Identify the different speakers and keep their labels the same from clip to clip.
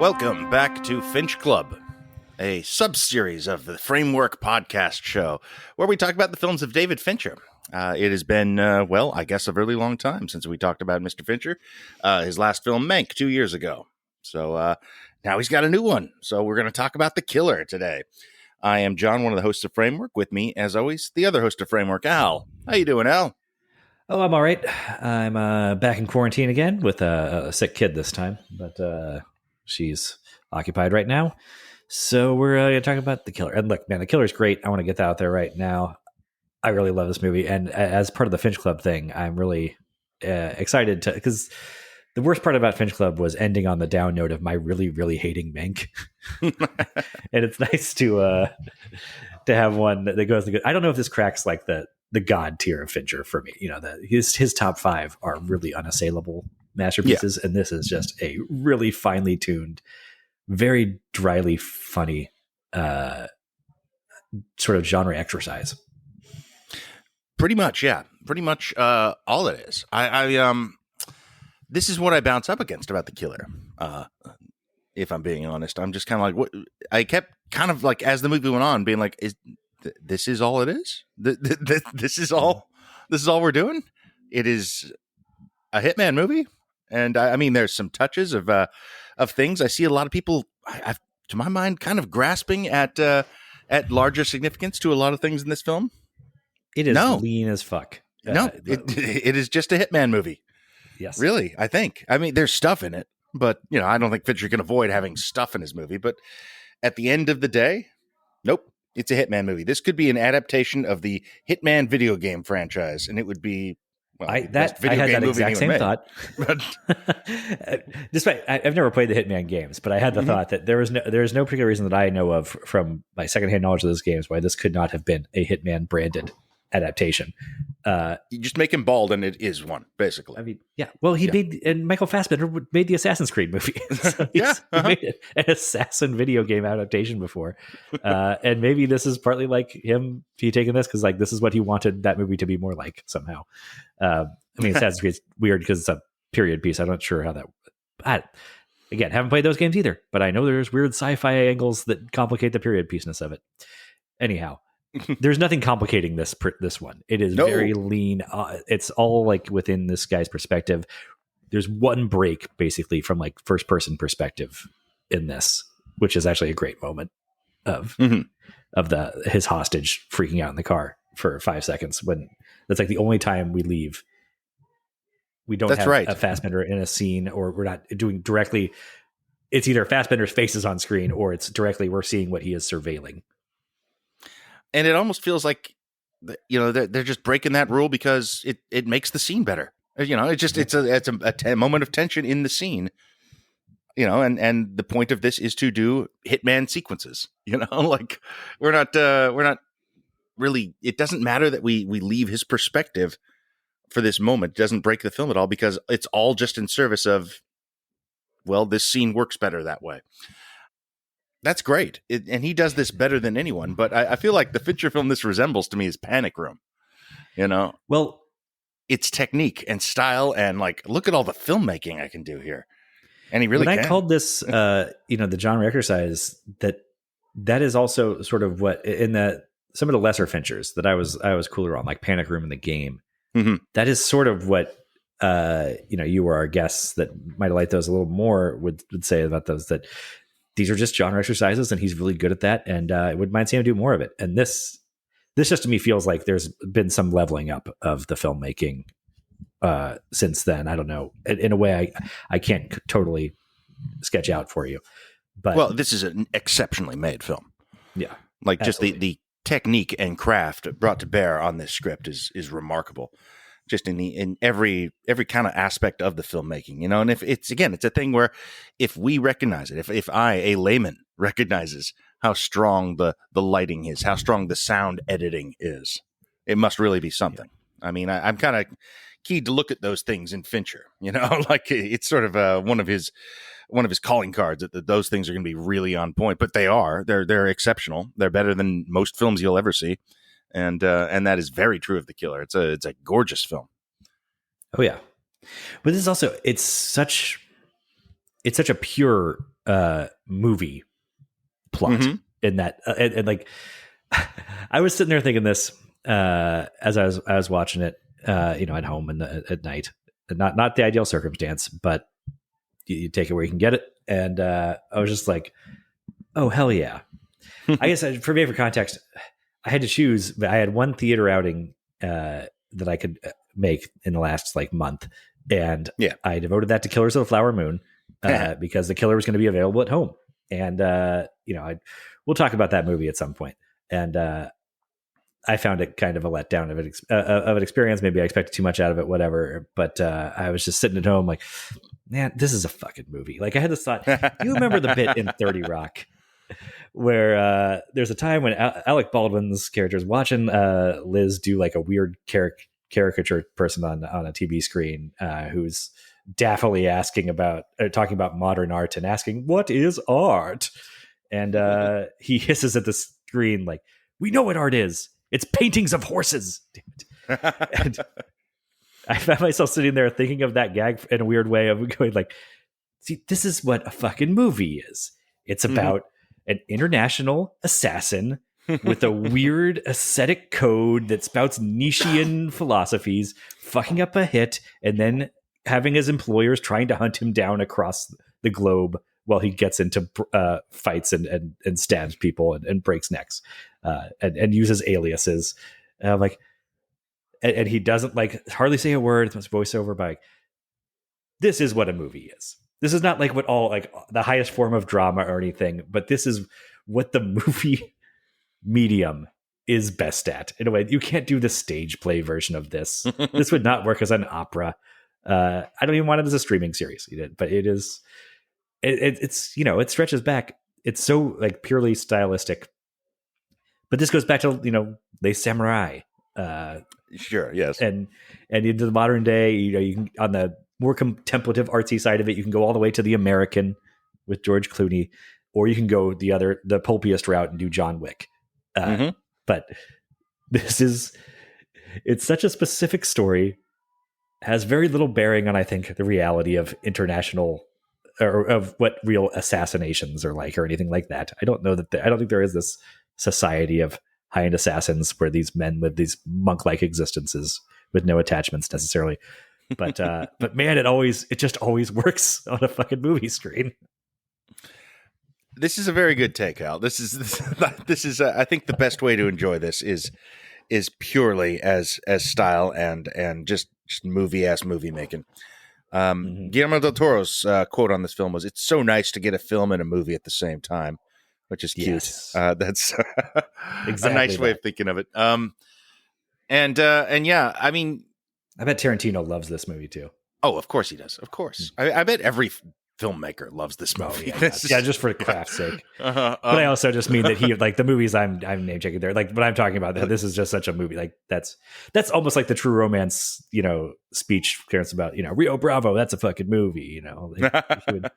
Speaker 1: Welcome back to Finch Club, a sub-series of the Framework podcast show where we talk about the films of David Fincher. It has been, I guess a really long time since we talked about Mr. Fincher. His last film, Mank, 2 years ago. So now he's got a new one. So we're going to talk about The Killer today. I am John, one of the hosts of Framework. With me, as always, the other host of Framework, Al. How you doing, Al?
Speaker 2: Oh, I'm all right. I'm back in quarantine again with a sick kid this time, but she's occupied right now. So we're going to talk about The Killer. And look, man, The Killer's great. I want to get that out there right now. I really love this movie. And as part of the Finch Club thing, I'm really excited to, because the worst part about Finch Club was ending on the down note of my really, really hating Mank. And it's nice to have one that goes, I don't know if this cracks like the god tier of Fincher for me. You know, his top five are really unassailable masterpieces. Yeah. And this is just a really finely tuned, very dryly funny sort of genre exercise.
Speaker 1: Pretty much, yeah. Pretty much all it is. I this is what I bounce up against about The Killer. If I'm being honest, I'm just kind of like, what I kept kind of like as the movie went on, being like, this is all it is? This is all we're doing? It is a Hitman movie, and I mean, there's some touches of things. I see a lot of people, to my mind, kind of grasping at larger significance to a lot of things in this film.
Speaker 2: It is lean as fuck.
Speaker 1: It is just a Hitman movie.
Speaker 2: Yes.
Speaker 1: Really, I think. I mean, there's stuff in it, but, you know, I don't think Fincher can avoid having stuff in his movie. But at the end of the day, nope, it's a Hitman movie. This could be an adaptation of the Hitman video game franchise, and it would be,
Speaker 2: I had that exact same thought. Despite I've never played the Hitman games, but I had the thought that there is no particular reason that I know of from my secondhand knowledge of those games why this could not have been a Hitman branded adaptation.
Speaker 1: You just make him bald and it is one, basically.
Speaker 2: I mean, yeah. Well, and Michael Fassbender made the Assassin's Creed movie. So he made an assassin video game adaptation before. And maybe this is partly like him taking this because like this is what he wanted that movie to be more like somehow. I mean, Assassin's Creed's weird because it's a period piece. I'm not sure how that. Again, haven't played those games either, but I know there's weird sci-fi angles that complicate the period piece-ness of it. Anyhow. There's nothing complicating this one. It is very lean. It's all like within this guy's perspective. There's one break basically from like first person perspective in this, which is actually a great moment of his hostage freaking out in the car for 5 seconds when that's like the only time we leave. We don't have a Fassbender in a scene, or we're not doing directly. It's either Fassbender's face is on screen or it's directly we're seeing what he is surveilling.
Speaker 1: And it almost feels like, you know, they're just breaking that rule because it makes the scene better. You know, it's a moment of tension in the scene. You know, and the point of this is to do Hitman sequences. You know, like we're not really. It doesn't matter that we leave his perspective for this moment. It doesn't break the film at all because it's all just in service of, well, this scene works better that way. That's great. And he does this better than anyone. But I feel like the Fincher film this resembles to me is Panic Room. You know? Well, it's technique and style and like, look at all the filmmaking I can do here. And he really can.
Speaker 2: I called this, the genre exercise, that is also sort of what, in some of the lesser Finchers that I was cooler on, like Panic Room and The Game. Mm-hmm. That is sort of what, you were our guests that might like those a little more would say about those, that these are just genre exercises and he's really good at that. And I wouldn't mind seeing him do more of it. And this just to me feels like there's been some leveling up of the filmmaking since then. I don't know. In a way I can't totally sketch out for you. But
Speaker 1: well, this is an exceptionally made film.
Speaker 2: Yeah.
Speaker 1: Like absolutely. Just the technique and craft brought to bear on this script is remarkable. Just in every kind of aspect of the filmmaking, you know, and if it's a thing where if we recognize it, if I, a layman, recognizes how strong the lighting is, how strong the sound editing is, it must really be something. Yeah. I mean, I'm kind of keyed to look at those things in Fincher, you know, like it's sort of one of his calling cards that those things are going to be really on point, but they're exceptional. They're better than most films you'll ever see. And that is very true of The Killer. It's a gorgeous film.
Speaker 2: Oh yeah. But this is also, it's such a pure movie plot in that, and like I was sitting there thinking this as I was watching it, at home and at night. Not the ideal circumstance, but you take it where you can get it. And I was just like, oh hell yeah! I guess for context, I had to choose. I had one theater outing that I could make in the last like month, and I devoted that to Killers of the Flower Moon because The Killer was going to be available at home. And we'll talk about that movie at some point. And I found it kind of a letdown of an experience. Maybe I expected too much out of it, whatever. But I was just sitting at home like, man, this is a fucking movie. Like I had this thought. You remember the bit in 30 Rock where there's a time when Alec Baldwin's character is watching Liz do like a weird caricature person on a TV screen who's daftly talking about modern art and asking, what is art? And he hisses at the screen like, we know what art is. It's paintings of horses. Damn it. And I found myself sitting there thinking of that gag in a weird way of going like, see, this is what a fucking movie is. It's about an international assassin with a weird ascetic code that spouts Nietzschean philosophies, fucking up a hit, and then having his employers trying to hunt him down across the globe while he gets into fights and stabs people and breaks necks and uses aliases. And he doesn't like hardly say a word. It's voiceover by. This is what a movie is. This is not like what all like the highest form of drama or anything, but this is what the movie medium is best at. In a way, you can't do the stage play version of this. This would not work as an opera. I don't even want it as a streaming series, but it is. It's it stretches back. It's so like purely stylistic. But this goes back to Les Samurai.
Speaker 1: Sure, yes,
Speaker 2: and into the modern day, you can on the more contemplative artsy side of it, you can go all the way to The American with George Clooney, or you can go the pulpiest route and do John Wick. But it's such a specific story, has very little bearing on, I think, the reality of international or of what real assassinations are like or anything like that. I don't think there is this society of high-end assassins where these men live these monk-like existences with no attachments necessarily. But man, it just always works on a fucking movie screen.
Speaker 1: This is a very good take, Al. This is I think the best way to enjoy this is purely as style and just movie-ass movie making. Guillermo del Toro's quote on this film was, "It's so nice to get a film and a movie at the same time," which is cute.
Speaker 2: Yes.
Speaker 1: That's
Speaker 2: exactly
Speaker 1: a nice way of thinking of it. And yeah, I mean,
Speaker 2: I bet Tarantino loves this movie too.
Speaker 1: Oh, of course he does. Of course. I bet every filmmaker loves this movie.
Speaker 2: Yeah, just for craft's sake. But I also just mean that he like the movies I'm name checking there. Like what I'm talking about, this is just such a movie. Like that's almost like the True Romance, speech clearance about, Rio Bravo, that's a fucking movie, like,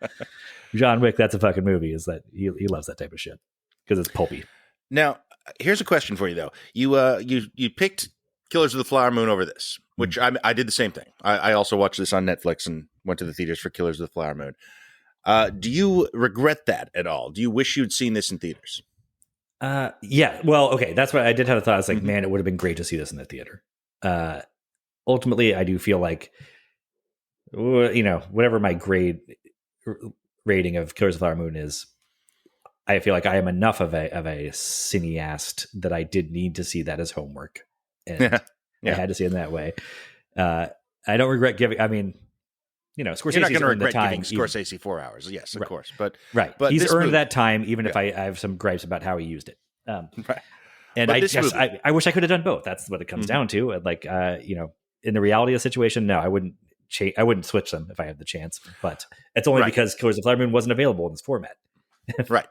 Speaker 2: John Wick, that's a fucking movie. Is that he loves that type of shit because it's pulpy.
Speaker 1: Now, here's a question for you though. You picked Killers of the Flower Moon over this, which I did the same thing. I also watched this on Netflix and went to the theaters for Killers of the Flower Moon. Do you regret that at all? Do you wish you'd seen this in theaters?
Speaker 2: Yeah. Well, okay. That's what I did have a thought. I was like, man, it would have been great to see this in the theater. Ultimately, I do feel like, whatever my rating of Killers of the Flower Moon is, I feel like I am enough of a cineast that I did need to see that as homework. And I had to see it in that way. I don't regret giving. I mean, Scorsese's
Speaker 1: you're not going to
Speaker 2: regret
Speaker 1: giving Scorsese 4 hours. Yes, of course, but
Speaker 2: he's earned that time, even if I have some gripes about how he used it.
Speaker 1: Right.
Speaker 2: And I wish I could have done both. That's what it comes down to. And like, in the reality of the situation, no, I wouldn't switch them if I had the chance. But it's only because Killers of the Flower Moon wasn't available in this format.
Speaker 1: Right.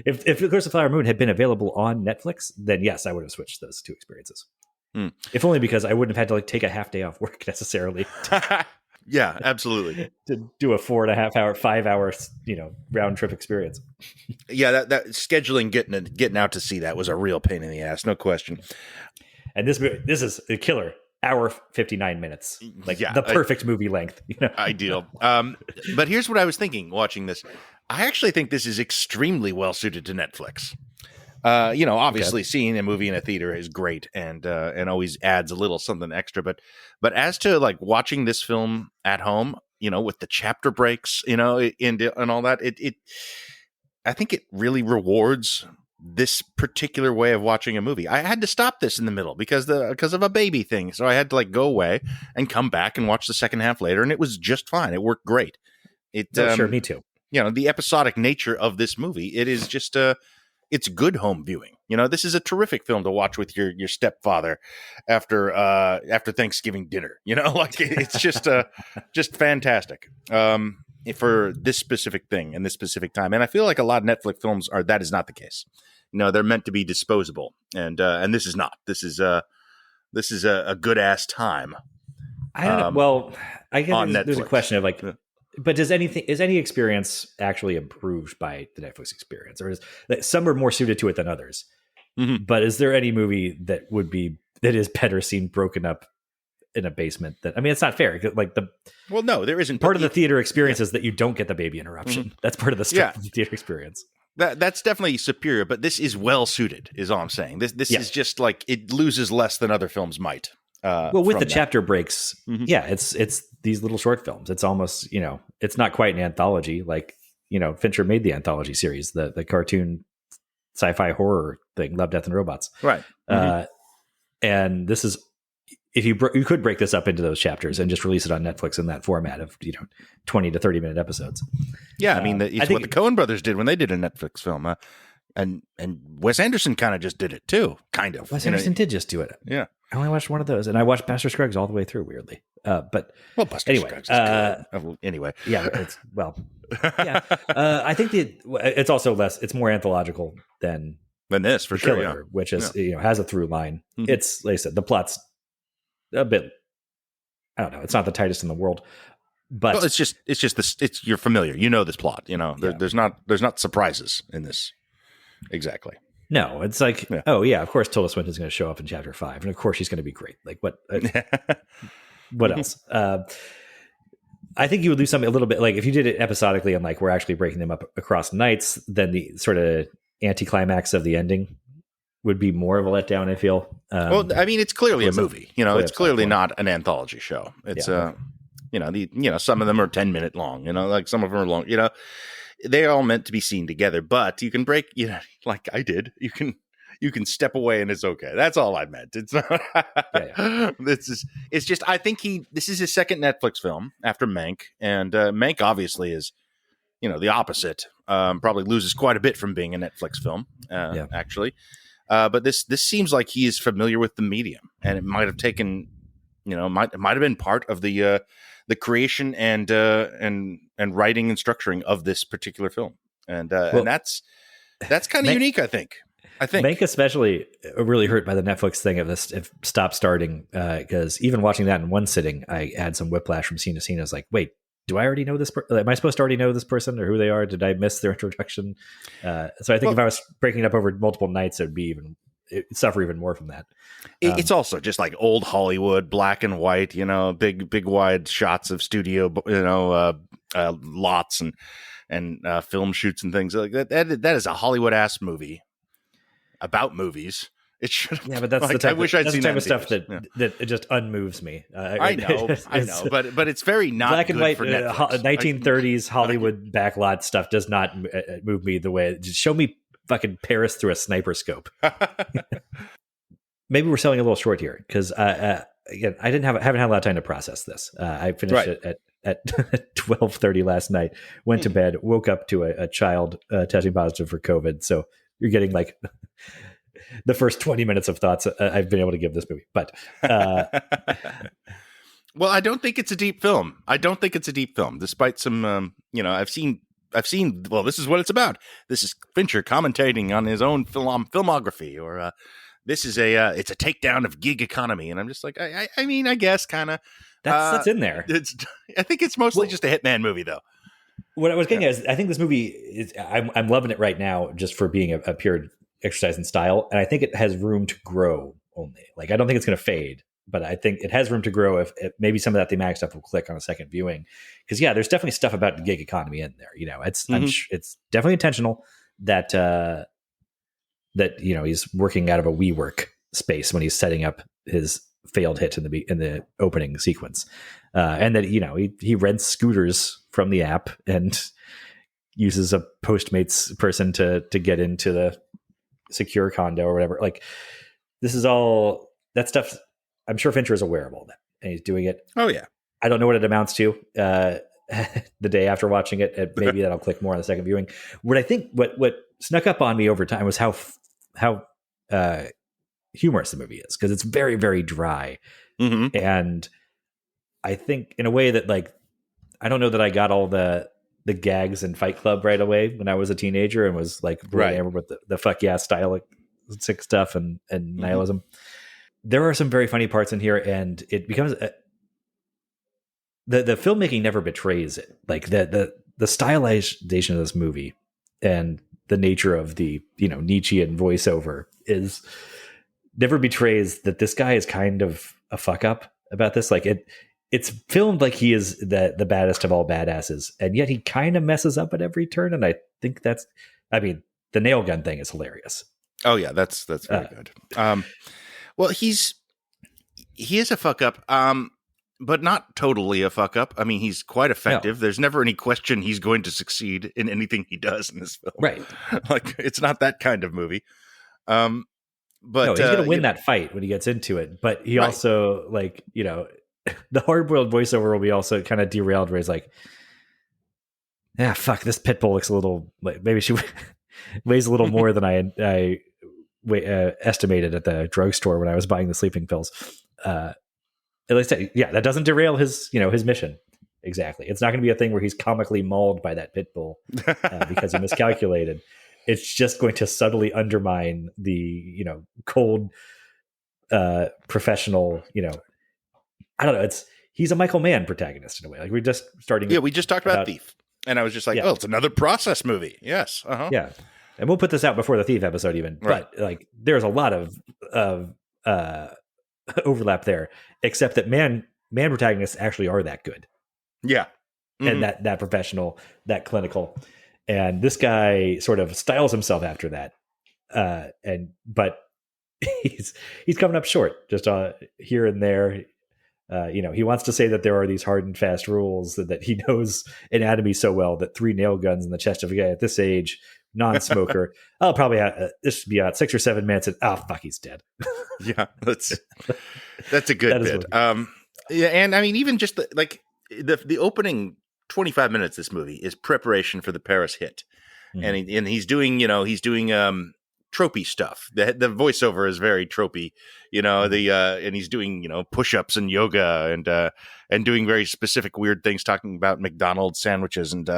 Speaker 2: If Killers of the Flower Moon had been available on Netflix, then yes, I would have switched those two experiences. If only because I wouldn't have had to take a half day off work necessarily.
Speaker 1: Yeah, absolutely.
Speaker 2: To do a 4.5 hour, 5 hour, round trip experience.
Speaker 1: Yeah, that scheduling, getting out to see that was a real pain in the ass, no question.
Speaker 2: And this is a killer. Hour 59 minutes, like the perfect movie length.
Speaker 1: Ideal. But here's what I was thinking watching this. I actually think this is extremely well suited to Netflix. Obviously seeing a movie in a theater is great and always adds a little something extra. But as to like watching this film at home, with the chapter breaks, and all that, I think it really rewards this particular way of watching a movie. I had to stop this in the middle because of a baby thing, so I had to like go away and come back and watch the second half later, and it was just fine. It worked great.
Speaker 2: Sure, me too.
Speaker 1: The episodic nature of this movie, it is just it's good home viewing. This is a terrific film to watch with your stepfather after Thanksgiving dinner. Like it's just fantastic for this specific thing and this specific time. And I feel like a lot of Netflix films that is not the case. They're meant to be disposable, and this is not. This is a good ass time.
Speaker 2: I don't know. Well, I guess there's a question of like. But is any experience actually improved by the Netflix experience, or is some are more suited to it than others? Mm-hmm. But is there any movie that is better seen broken up in a basement? It's not fair. Like
Speaker 1: no, there isn't.
Speaker 2: Part of the theater experience is that you don't get the baby interruption. Mm-hmm. That's part of the strength of the theater experience.
Speaker 1: That's definitely superior, but this is well suited, is all I'm saying. This is just like it loses less than other films might.
Speaker 2: With the chapter breaks, it's these little short films. It's almost, it's not quite an anthology. Like, Fincher made the anthology series, the cartoon sci-fi horror thing, Love, Death, and Robots.
Speaker 1: Right.
Speaker 2: And this is, if you could break this up into those chapters and just release it on Netflix in that format of 20 to 30-minute episodes.
Speaker 1: Yeah, it's what the Coen brothers did when they did a Netflix film. And Wes Anderson kind of just did it too, kind of.
Speaker 2: Wes Anderson did just do it.
Speaker 1: Yeah.
Speaker 2: I only watched one of those, and I watched Buster Scruggs all the way through, weirdly. Buster
Speaker 1: Scruggs is good. Anyway.
Speaker 2: Yeah, yeah. I think it's also it's more anthological than
Speaker 1: this, for sure,
Speaker 2: Killer, which is, has a through line. Mm-hmm. It's, like I said, the plot's a bit, I don't know, it's not the tightest in the world, but
Speaker 1: well, it's you're familiar. This plot, there's not surprises in this. Exactly.
Speaker 2: No, it's like, of course Tilda Swinton's going to show up in chapter 5, and of course she's going to be great. Like what else? I think you would do something a little bit like if you did it episodically and like we're actually breaking them up across nights, then the sort of anticlimax of the ending would be more of a letdown, I feel.
Speaker 1: It's clearly a movie. It's clearly not an anthology show. It's some of them are 10-minute long. Like some of them are long. They're all meant to be seen together, but you can break, like I did, you can step away and it's okay. That's all I meant. It's not, it's just, I think this is his second Netflix film after Mank, and Mank obviously is, the opposite, probably loses quite a bit from being a Netflix film, actually. But this seems like he is familiar with the medium, and it might have taken, might have been part of the creation and writing and structuring of this particular film, and that's kind of unique. I think
Speaker 2: Mank especially really hurt by the Netflix thing of this. If stopped starting, because even watching that in one sitting, I had some whiplash from scene to scene. I was like, wait, do I already know this? Am I supposed to already know this person or who they are? Did I miss their introduction? So I think if I was breaking it up over multiple nights, it'd suffer even more from that.
Speaker 1: It's also just like old Hollywood, black and white, big wide shots of studio, lots and film shoots and things like that. That is a Hollywood ass movie about movies. It should.
Speaker 2: Yeah, but that's the type. I wish I'd seen the type of stuff that it just unmoves me.
Speaker 1: I know, but it's very not
Speaker 2: black and white.
Speaker 1: For
Speaker 2: 1930s Hollywood backlot stuff does not move me the way. Just show me fucking Paris through a sniper scope. Maybe we're selling a little short here because again, I haven't had a lot of time to process this. I finished it at 12:30 last night. Went to bed, woke up to a child testing positive for COVID. So you're getting like the first 20 minutes of thoughts I've been able to give this movie. But
Speaker 1: well, I don't think it's a deep film. Despite some, I've seen. Well, this is what it's about. This is Fincher commentating on his own filmography, or this is it's a takedown of gig economy, and I'm just like, I guess kind of
Speaker 2: that's in there.
Speaker 1: I think it's mostly just a hitman movie, though.
Speaker 2: What I was getting at is, I think this movie is. I'm loving it right now, just for being a pure exercise in style, and I think it has room to grow. Only, like, I don't think it's going to fade. but I think it has room to grow if maybe some of that thematic stuff will click on a second viewing. Because there's definitely stuff about the gig economy in there. It's definitely intentional that he's working out of a WeWork space when he's setting up his failed hit in the opening sequence, and that he rents scooters from the app and uses a Postmates person to get into the secure condo or whatever. Like, this is all that stuff. I'm sure Fincher is aware of all that, and he's doing it.
Speaker 1: Oh yeah.
Speaker 2: I don't know what it amounts to the day after watching it, and maybe that'll click more on the second viewing. What I think what snuck up on me over time was how humorous the movie is, because it's very, very dry.
Speaker 1: Mm-hmm.
Speaker 2: And I think in a way that, like, I don't know that I got all the gags in Fight Club right away when I was a teenager and was like really enamored with the fuck yeah stylistic stuff and nihilism. There are some very funny parts in here, and it becomes the filmmaking never betrays it. Like the stylization of this movie and the nature of the Nietzschean voiceover is never betrays that this guy is kind of a fuck up about this. Like it's filmed like he is the baddest of all badasses, and yet he kind of messes up at every turn. And I think the nail gun thing is hilarious.
Speaker 1: Oh yeah, that's very good. Well, he is a fuck up, but not totally a fuck up. I mean, he's quite effective. No. There's never any question he's going to succeed in anything he does in this film.
Speaker 2: Right.
Speaker 1: Like, it's not that kind of movie. But
Speaker 2: no, he's going to win that fight when he gets into it. But he also, like, the hard-boiled voiceover will be also kind of derailed, where he's like, "Yeah, fuck, this pit bull looks a little, like, maybe she weighs a little more than I estimated at the drugstore when I was buying the sleeping pills." At least, that doesn't derail his mission. Exactly. It's not going to be a thing where he's comically mauled by that pit bull because he miscalculated. It's just going to subtly undermine the cold professional. I don't know. He's a Michael Mann protagonist in a way. Like, we're just starting.
Speaker 1: Yeah, we just talked about Thief, and I was just like, oh, it's another process movie. Yes. Uh-huh.
Speaker 2: Yeah. And we'll put this out before the Thief episode even. Right. But like, there's a lot of overlap there, except that man protagonists actually are that good.
Speaker 1: Yeah. Mm-hmm.
Speaker 2: And that professional, that clinical. And this guy sort of styles himself after that. But he's coming up short just here and there. He wants to say that there are these hard and fast rules, that he knows anatomy so well that 3 nail guns in the chest of a guy at this age, non-smoker, I'll probably this should be about 6 or 7 minutes, and fuck, he's dead.
Speaker 1: Yeah, that's a good bit. Yeah, and I mean, even just the opening 25 minutes of this movie is preparation for the Paris hit, and he's doing tropey stuff. The voiceover is very tropey, and he's doing push-ups and yoga and doing very specific weird things, talking about McDonald's sandwiches and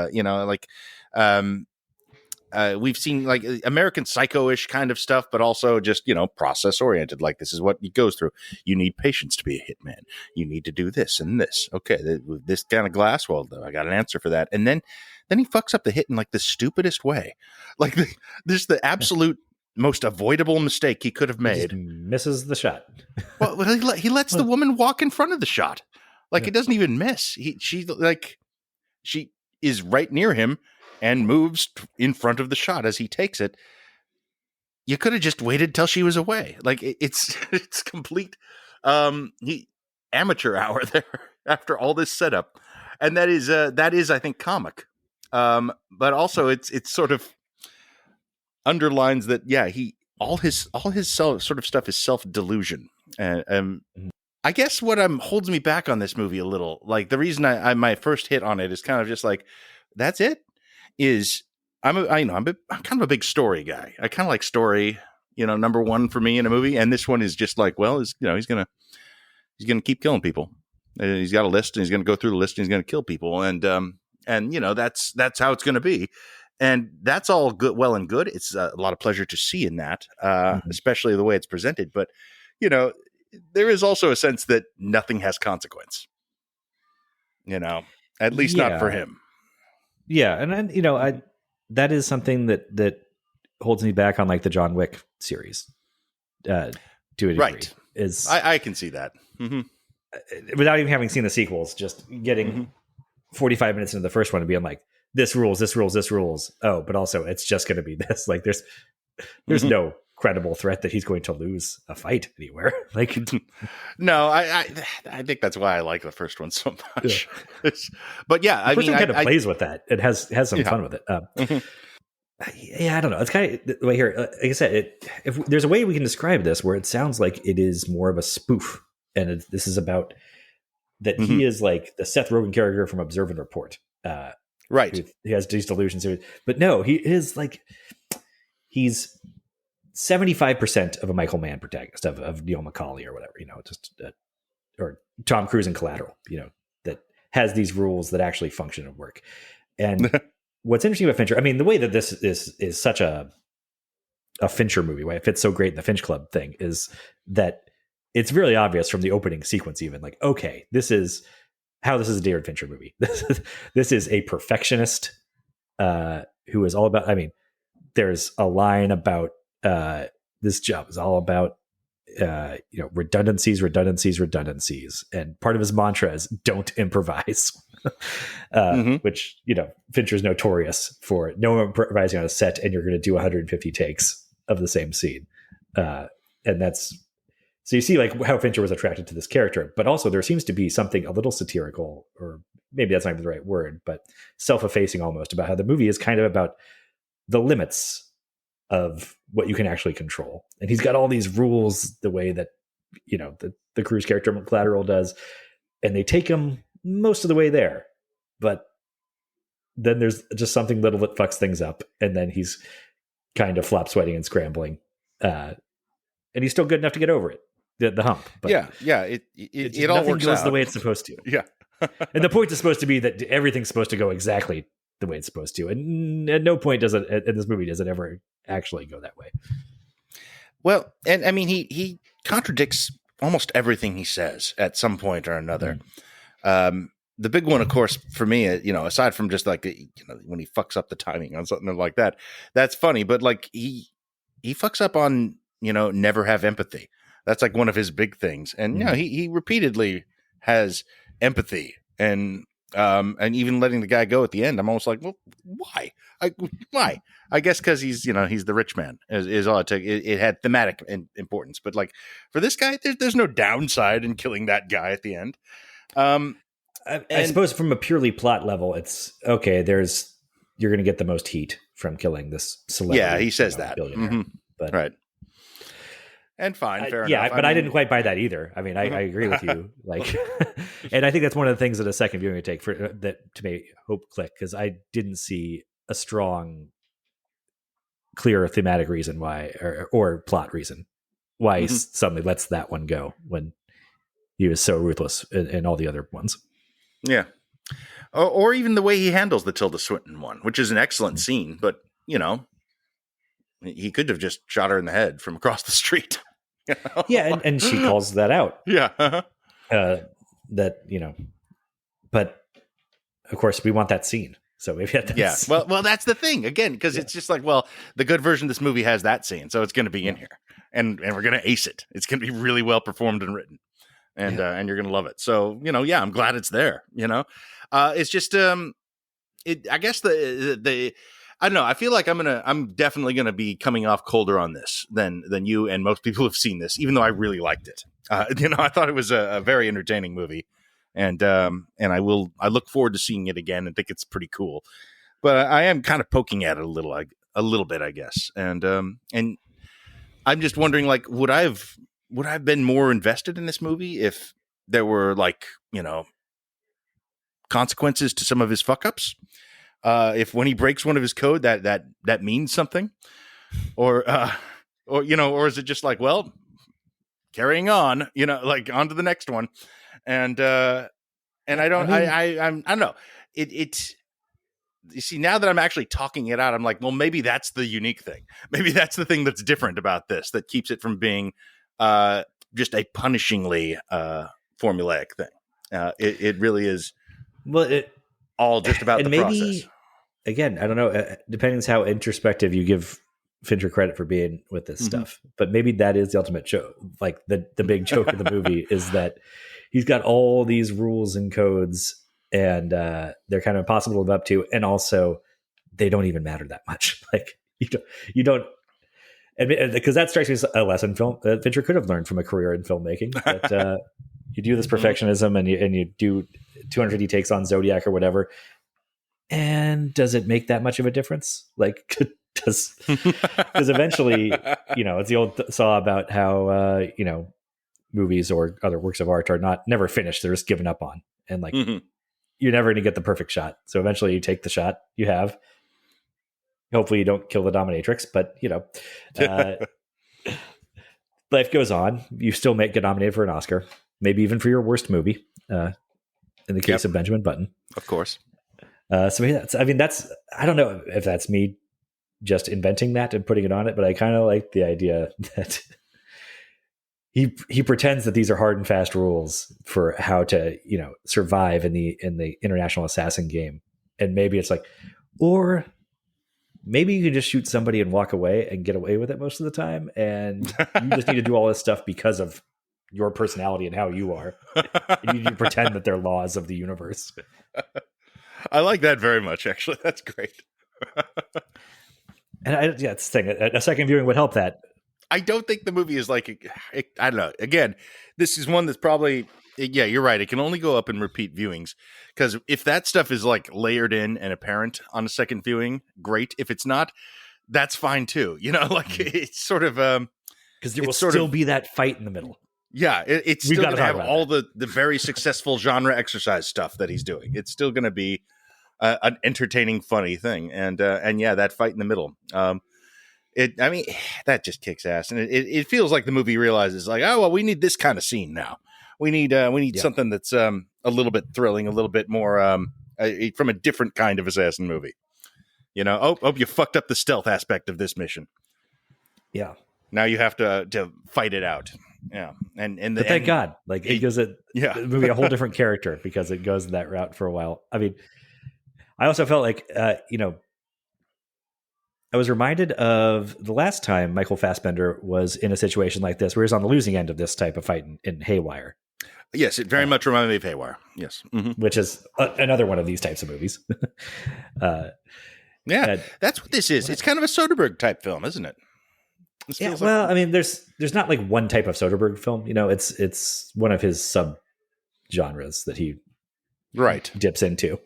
Speaker 1: we've seen like American Psycho-ish kind of stuff, but also just process oriented. Like, this is what he goes through. You need patience to be a hitman. You need to do this and this. Okay, this kind of glass. Well, I got an answer for that. And then he fucks up the hit in like the stupidest way. Like this the absolute most avoidable mistake he could have made.
Speaker 2: He just misses the shot.
Speaker 1: Well, he lets the woman walk in front of the shot. Like, it doesn't even miss. She is right near him and moves in front of the shot as he takes it. You could have just waited till she was away. Like, it's complete amateur hour there after all this setup, and that is I think comic, but also it's sort of underlines that all his sort of stuff is self delusion, and I guess what holds me back on this movie a little, like the reason I my first hit on it is kind of just like, that's it. Is I'm kind of a big story guy. I kind of like story, number one for me in a movie. And this one is just like, well, he's gonna keep killing people. He's got a list, and he's gonna go through the list, and he's gonna kill people, and that's how it's gonna be, and that's all good, well and good. It's a lot of pleasure to see in that, especially the way it's presented. But there is also a sense that nothing has consequence. At least not for him.
Speaker 2: Yeah, and then, that is something that holds me back on like the John Wick series to a degree.
Speaker 1: Right.
Speaker 2: is
Speaker 1: I can see that.
Speaker 2: without even having seen the sequels, just getting 45 minutes into the first one and being like, this rules, this rules, this rules. Oh, but also it's just going to be this. Like there's no credible threat that he's going to lose a fight anywhere. Like,
Speaker 1: no, I think that's why I like the first one so much. Yeah. But yeah,
Speaker 2: the first one kind of plays with that. It has some fun with it. Yeah, I don't know. It's kind of the way here. Like I said, if there's a way we can describe this where it sounds like it is more of a spoof, and this is about that he is like the Seth Rogen character from Observe and Report.
Speaker 1: Right.
Speaker 2: He has these delusions, but no, he is like he's 75% of a Michael Mann protagonist of Neil McCauley or whatever, just or Tom Cruise in Collateral, that has these rules that actually function and work. And what's interesting about Fincher, I mean, the way that this is such a Fincher movie, why it fits so great in the Finch Club thing, is that it's really obvious from the opening sequence, even like, okay, this is how this is a David Fincher movie. This is a perfectionist who is all about. I mean, there's a line about this job is all about redundancies, and part of his mantra is don't improvise. Which Fincher's notorious for no improvising on a set, and you're going to do 150 takes of the same scene, and that's so you see like how Fincher was attracted to this character, but also there seems to be something a little satirical, or maybe that's not even the right word, but self-effacing almost, about how the movie is kind of about the limits of what you can actually control, and he's got all these rules the way that the Cruise character Collateral does, and they take him most of the way there, but then there's just something little that fucks things up, and then he's kind of flop sweating and scrambling, and he's still good enough to get over it, the hump. But it all works out the way it's supposed to.
Speaker 1: Yeah.
Speaker 2: And the point is supposed to be that everything's supposed to go exactly the way it's supposed to, and at no point does it in this movie does it ever actually go that way.
Speaker 1: Well, and I mean he contradicts almost everything he says at some point or another. The big one, of course, for me, aside from just like when he fucks up the timing on something like that, that's funny. But like he fucks up on never have empathy. That's like one of his big things, and he repeatedly has empathy, and even letting the guy go at the end, I'm almost like, well, why? Why? I guess because he's the rich man is all it took. It had thematic importance, but like for this guy, there's no downside in killing that guy at the end.
Speaker 2: I suppose from a purely plot level, it's okay. You're going to get the most heat from killing this celebrity.
Speaker 1: Yeah, he says that.
Speaker 2: But
Speaker 1: right. And fine, fair enough.
Speaker 2: Yeah, but I didn't quite buy that either. I mean, I agree with you. Like, and I think that's one of the things that a second viewing would take for that to make hope click, because I didn't see a strong, clear thematic reason why, or plot reason why he suddenly lets that one go when he was so ruthless in all the other ones.
Speaker 1: Yeah. Or even the way he handles the Tilda Swinton one, which is an excellent scene, but he could have just shot her in the head from across the street.
Speaker 2: Yeah, and she calls that out.
Speaker 1: Yeah.
Speaker 2: That, but of course we want that scene. So maybe that's
Speaker 1: Well, that's the thing again, because it's just like, well, the good version of this movie has that scene, so it's going to be in here, and we're going to ace it. It's going to be really well performed and written, and you're going to love it. So I'm glad it's there. It's just I guess the I don't know. I feel like I'm definitely gonna be coming off colder on this than you and most people have seen this, even though I really liked it. I thought it was a very entertaining movie, and I look forward to seeing it again and think it's pretty cool. But I am kind of poking at it a little bit, I guess, and I'm just wondering, like, would I have been more invested in this movie if there were like consequences to some of his fuck ups? If when he breaks one of his code that means something, or is it just like, well, carrying on, like on to the next one, and I don't know. It's you see, now that I'm actually talking it out, I'm like, well, maybe that's the unique thing. Maybe that's the thing that's different about this that keeps it from being just a punishingly formulaic thing. It really is.
Speaker 2: Well,
Speaker 1: all just about the process.
Speaker 2: Again, I don't know. Depending on how introspective you give Fincher credit for being with this stuff, but maybe that is the ultimate joke. Like the big joke of the movie is that he's got all these rules and codes, and they're kind of impossible to live up to, and also they don't even matter that much. Like you don't, because that strikes me as a lesson film that Fincher could have learned from a career in filmmaking. That you do this perfectionism, and you do 250 takes on Zodiac or whatever, and does it make that much of a difference? Like, because eventually, it's the old saw about how movies or other works of art are never finished; they're just given up on, and like you're never going to get the perfect shot. So eventually, you take the shot you have. Hopefully, you don't kill the dominatrix, but life goes on. You still get nominated for an Oscar, maybe even for your worst movie. In the case of Benjamin Button,
Speaker 1: of course.
Speaker 2: So that's I don't know if that's me just inventing that and putting it on it, but I kind of like the idea that he pretends that these are hard and fast rules for how to survive in the international assassin game, and maybe it's like, or maybe you can just shoot somebody and walk away and get away with it most of the time, and you just need to do all this stuff because of your personality and how you are. And you need to pretend that they're laws of the universe.
Speaker 1: I like that very much, actually. That's great.
Speaker 2: And it's the thing. A second viewing would help that.
Speaker 1: I don't think the movie is like, I don't know. Again, this is one that's probably, yeah, you're right. It can only go up in repeat viewings, because if that stuff is like layered in and apparent on a second viewing, great. If it's not, that's fine too. It's sort of
Speaker 2: because there will still be that fight in the middle.
Speaker 1: Yeah, it's still going to have all the very successful genre exercise stuff that he's doing. It's still going to be an entertaining, funny thing, and yeah, that fight in the middle. That just kicks ass, and it feels like the movie realizes, like, oh well, we need this kind of scene now. We need something that's a little bit thrilling, a little bit more from a different kind of assassin movie. Oh, you fucked up the stealth aspect of this mission.
Speaker 2: Yeah,
Speaker 1: now you have to fight it out. Yeah, and
Speaker 2: thank God, like it gives the movie a whole different character because it goes that route for a while. I mean, I also felt like I was reminded of the last time Michael Fassbender was in a situation like this, where he's on the losing end of this type of fight in Haywire.
Speaker 1: Yes, it very much reminded me of Haywire. Yes,
Speaker 2: which is another one of these types of movies.
Speaker 1: That's what this is. It's kind of a Soderbergh type film, isn't it?
Speaker 2: Yeah, well, I mean, there's not like one type of Soderbergh film. It's one of his sub genres that he dips into.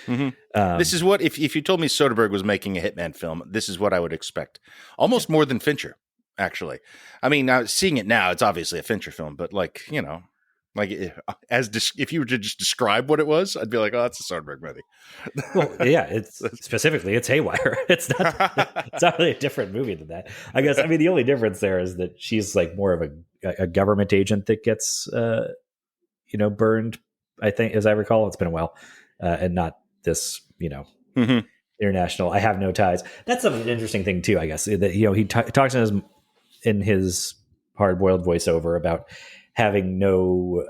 Speaker 1: This is what if you told me Soderbergh was making a Hitman film, this is what I would expect. Almost more than Fincher, actually. I mean, now seeing it now, it's obviously a Fincher film, but like if you were to just describe what it was, I'd be like, oh, that's a Soderbergh movie.
Speaker 2: Well, yeah, it's Haywire. It's not really a different movie than that. I guess. I mean, the only difference there is that she's like more of a government agent that gets burned. I think, as I recall, it's been a while, and not this international. I have no ties. That's an interesting thing too. I guess that he talks in his hard boiled voiceover about having no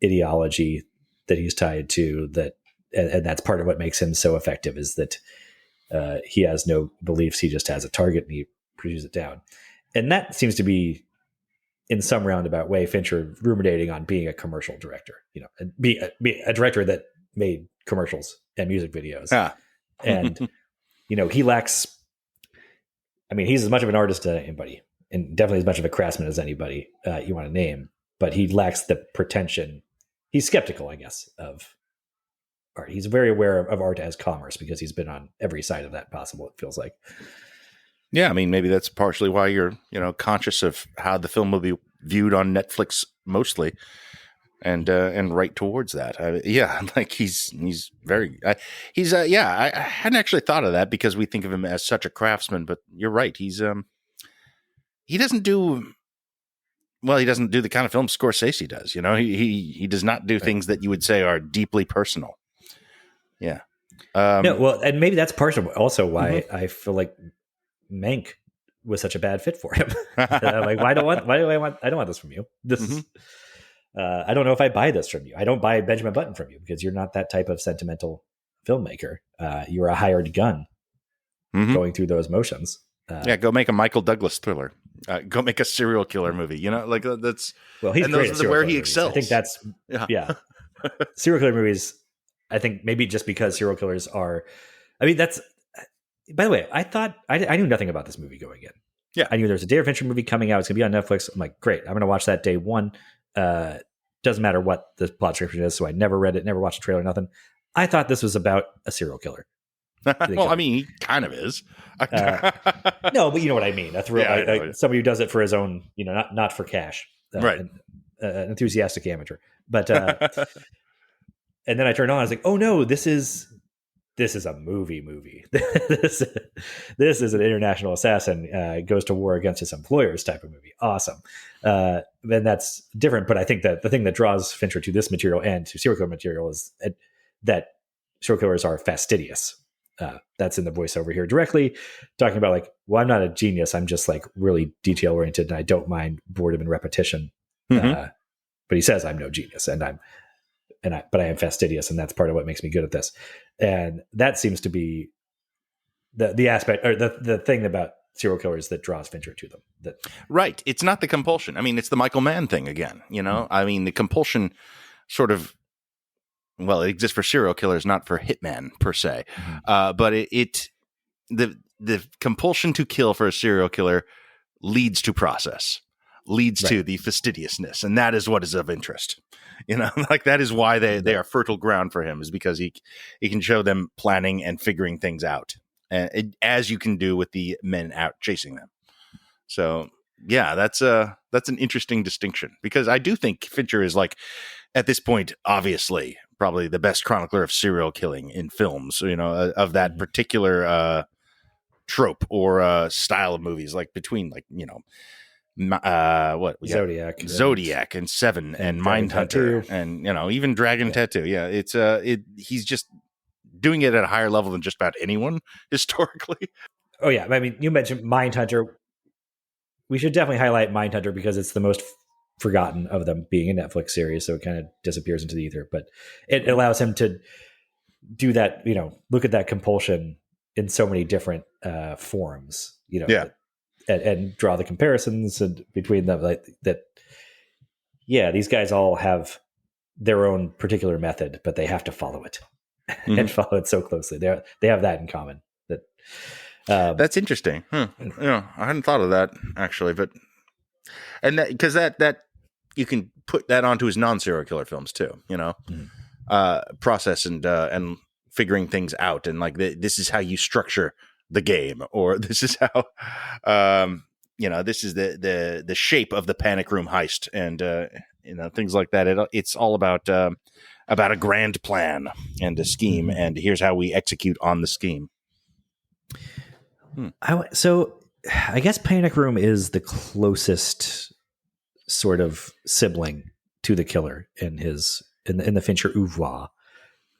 Speaker 2: ideology that he's tied to, and that's part of what makes him so effective, is that he has no beliefs. He just has a target and he pursues it down. And that seems to be, in some roundabout way, Fincher ruminating on being a commercial director, and be a director that made commercials and music videos. And, he lacks, I mean, he's as much of an artist as anybody, and definitely as much of a craftsman as anybody you want to name, but he lacks the pretension. He's skeptical, I guess, of art. He's very aware of art as commerce because he's been on every side of that possible, it feels like.
Speaker 1: Yeah, I mean, maybe that's partially why you're, conscious of how the film will be viewed on Netflix mostly, and right towards that. Like he's very, I hadn't actually thought of that because we think of him as such a craftsman, but you're right. He doesn't do the kind of film Scorsese does. He does not do things that you would say are deeply personal. Yeah.
Speaker 2: No, well, and maybe that's partially also why I feel like Mank was such a bad fit for him. Like, I don't want this from you. This is, I don't know if I buy this from you. I don't buy Benjamin Button from you because you're not that type of sentimental filmmaker. You're a hired gun going through those motions.
Speaker 1: Yeah, go make a Michael Douglas thriller. Go make a serial killer movie. You know, like that's.
Speaker 2: Well, he's
Speaker 1: and
Speaker 2: great
Speaker 1: those
Speaker 2: at
Speaker 1: are
Speaker 2: serial
Speaker 1: where
Speaker 2: killer
Speaker 1: he
Speaker 2: movies.
Speaker 1: excels.
Speaker 2: I think that's serial killer movies. I think maybe just because serial killers are. I mean, that's. By the way, I thought I knew nothing about this movie going in.
Speaker 1: Yeah,
Speaker 2: I knew there was a David Fincher movie coming out. It's gonna be on Netflix. I'm like, great. I'm gonna watch that day one. Doesn't matter what the plot description is. So I never read it, never watched the trailer, nothing. I thought this was about a serial killer.
Speaker 1: Well, I mean, he kind of is.
Speaker 2: No, but you know what I mean. A thrill,
Speaker 1: Yeah,
Speaker 2: somebody who does it for his own, not for cash.
Speaker 1: Right.
Speaker 2: An enthusiastic amateur. But and then I turned on. I was like, oh no, this is a movie. this is an international assassin goes to war against his employers type of movie. Awesome. Then that's different. But I think that the thing that draws Fincher to this material and to serial killer material is that serial killers are fastidious. That's in the voiceover here directly talking about like, well, I'm not a genius. I'm just like really detail oriented and I don't mind boredom and repetition.
Speaker 1: Mm-hmm.
Speaker 2: But he says I'm no genius but I am fastidious. And that's part of what makes me good at this. And that seems to be the aspect or the thing about serial killers that draws Fincher to them.
Speaker 1: Right. It's not the compulsion. I mean, it's the Michael Mann thing again, you know? Mm-hmm. I mean, the compulsion sort of, well, it exists for serial killers, not for hitman per se. Mm-hmm. But the compulsion to kill for a serial killer leads to process, leads to the fastidiousness. And that is what is of interest. You know, like that is why they are fertile ground for him, is because he can show them planning and figuring things out, as you can do with the men out chasing them. So yeah, that's an interesting distinction, because I do think Fincher is, like, at this point, obviously probably the best chronicler of serial killing in films, you know, of that particular trope or style of movies, like between, like, you know, what we Zodiac and Seven and Mindhunter and, you know, even Dragon Tattoo. Yeah, it's he's just doing it at a higher level than just about anyone historically.
Speaker 2: Oh yeah, I mean, you mentioned Mindhunter. We should definitely highlight Mindhunter because it's the most forgotten of them, being a Netflix series, so it kind of disappears into the ether. But it allows him to do that, you know, look at that compulsion in so many different forms, you know.
Speaker 1: Yeah.
Speaker 2: And draw the comparisons between them, like that. Yeah, these guys all have their own particular method, but they have to follow it and follow it so closely. They have that in common.
Speaker 1: That's interesting. Yeah, I hadn't thought of that actually, but because that you can put that onto his non-serial killer films too. You know, process and figuring things out, and like this is how you structure the game, or this is how you know, this is the shape of the panic room heist, and you know, things like that. It's all about a grand plan and a scheme, and here's how we execute on the scheme.
Speaker 2: So I guess Panic Room is the closest sort of sibling to the killer in the Fincher oeuvre,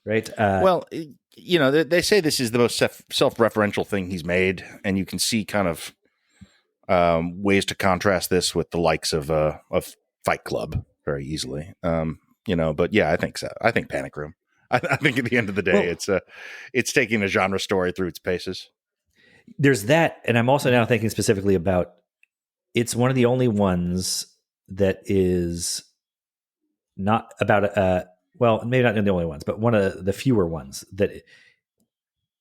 Speaker 2: right?
Speaker 1: Well, you know, they say this is the most self-referential thing he's made, and you can see kind of ways to contrast this with the likes of Fight Club very easily. You know, but yeah, I think so. I think Panic Room. I think at the end of the day, it's taking a genre story through its paces.
Speaker 2: There's that, and I'm also now thinking specifically about, it's one of the only ones that is not about well, maybe not the only ones, but one of the fewer ones that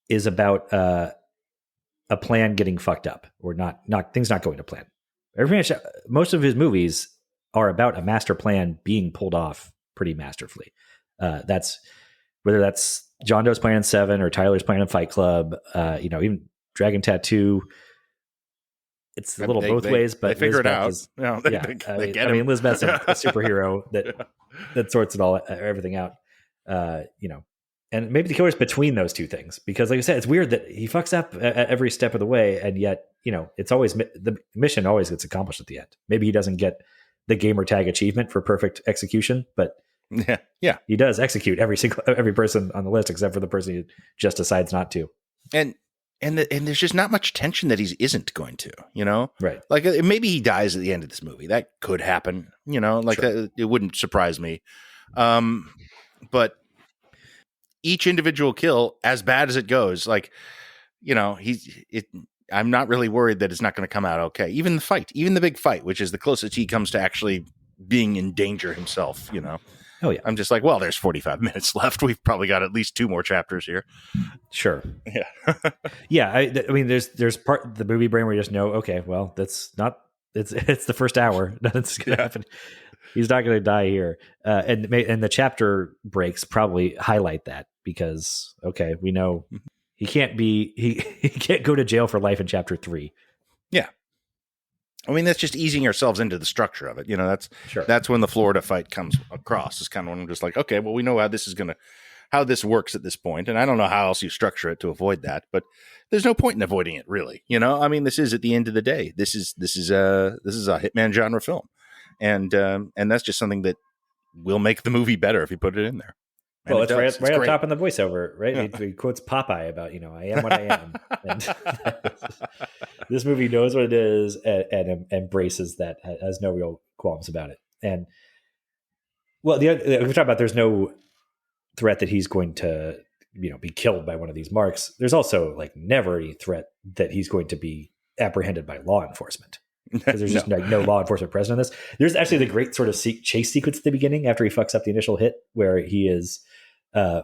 Speaker 2: is about a plan getting fucked up, or not things not going to plan. Most of his movies are about a master plan being pulled off pretty masterfully. That's whether that's John Doe's plan in Seven or Tyler's plan in Fight Club. You know, even Dragon Tattoo. It's a little both ways, but
Speaker 1: they figure it out.
Speaker 2: I mean, Elizabeth's a superhero that sorts it all, everything out. You know, and maybe the killer's between those two things, because, like I said, it's weird that he fucks up at every step of the way, and yet, you know, it's always the mission always gets accomplished at the end. Maybe he doesn't get the gamer tag achievement for perfect execution, but
Speaker 1: yeah,
Speaker 2: he does execute every person on the list except for the person who just decides not to.
Speaker 1: And there's just not much tension that he isn't going to, you know?
Speaker 2: Right.
Speaker 1: Like, maybe he dies at the end of this movie. That could happen, you know? Like, sure. It wouldn't surprise me. But each individual kill, as bad as it goes, like, you know, I'm not really worried that it's not going to come out okay. Even the big fight, which is the closest he comes to actually being in danger himself,
Speaker 2: Oh yeah.
Speaker 1: I'm just like, well, there's 45 minutes left. We've probably got at least 2 more chapters here.
Speaker 2: Sure.
Speaker 1: Yeah.
Speaker 2: Yeah. I mean, there's part of the movie brain where you just know, okay, well, that's not, it's the first hour. Nothing's going to happen. He's not going to die here. And the chapter breaks probably highlight that because, okay, we know he can't he can't go to jail for life in chapter 3.
Speaker 1: Yeah. I mean, that's just easing ourselves into the structure of it.
Speaker 2: Sure.
Speaker 1: That's when the Florida fight comes across. It's kind of when I'm just like, okay, well, we know how this works at this point, and I don't know how else you structure it to avoid that, but there's no point in avoiding it, really. I mean, this is at the end of the day, this is a hitman genre film, and that's just something that will make the movie better if you put it in there.
Speaker 2: Well, it's right up top in the voiceover, right? Yeah. He quotes Popeye about, I am what I am. And this movie knows what it is and embraces that, has no real qualms about it. And, well, we talk about there's no threat that he's going to, be killed by one of these marks. There's also never any threat that he's going to be apprehended by law enforcement. Because there's just no law enforcement present in this. There's actually the great sort of chase sequence at the beginning after he fucks up the initial hit, where he is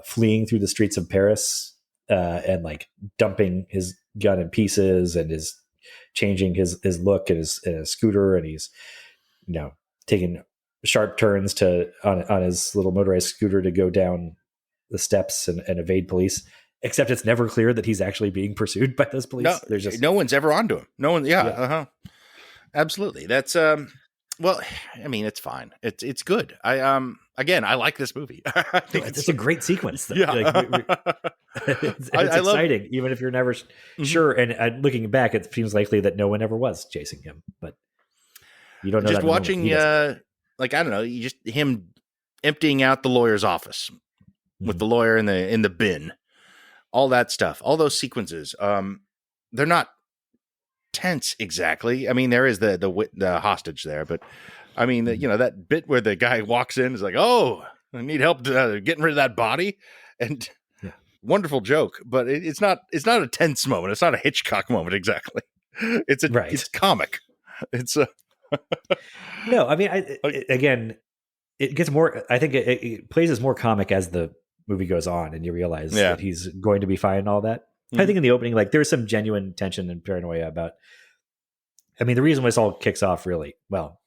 Speaker 2: fleeing through the streets of Paris and dumping his gun in pieces and is changing his look and his scooter, and he's taking sharp turns on his little motorized scooter to go down the steps and evade police. Except it's never clear that he's actually being pursued by those police.
Speaker 1: No,
Speaker 2: there's just
Speaker 1: no one's ever onto him. No one. Yeah. Absolutely. That's well, I mean, it's fine. It's good. I like this movie. I think
Speaker 2: it's a great sequence. Though.
Speaker 1: Yeah.
Speaker 2: It's exciting, even if you're never sure. And looking back, it seems likely that no one ever was chasing him, but you don't know.
Speaker 1: Just watching, I don't know, you just him emptying out the lawyer's office with the lawyer in the bin, all that stuff, all those sequences. They're not tense exactly. I mean, there is the hostage there, but I mean, that bit where the guy walks in is like, oh, I need help getting rid of that body, and wonderful joke, but it's not a tense moment. It's not a Hitchcock moment exactly. It's comic. It's
Speaker 2: no. I mean, again, it gets more. I think it plays as more comic as the movie goes on, and you realize that he's going to be fine and all that. I think in the opening, there's some genuine tension and paranoia about. I mean, the reason why this all kicks off, really, well,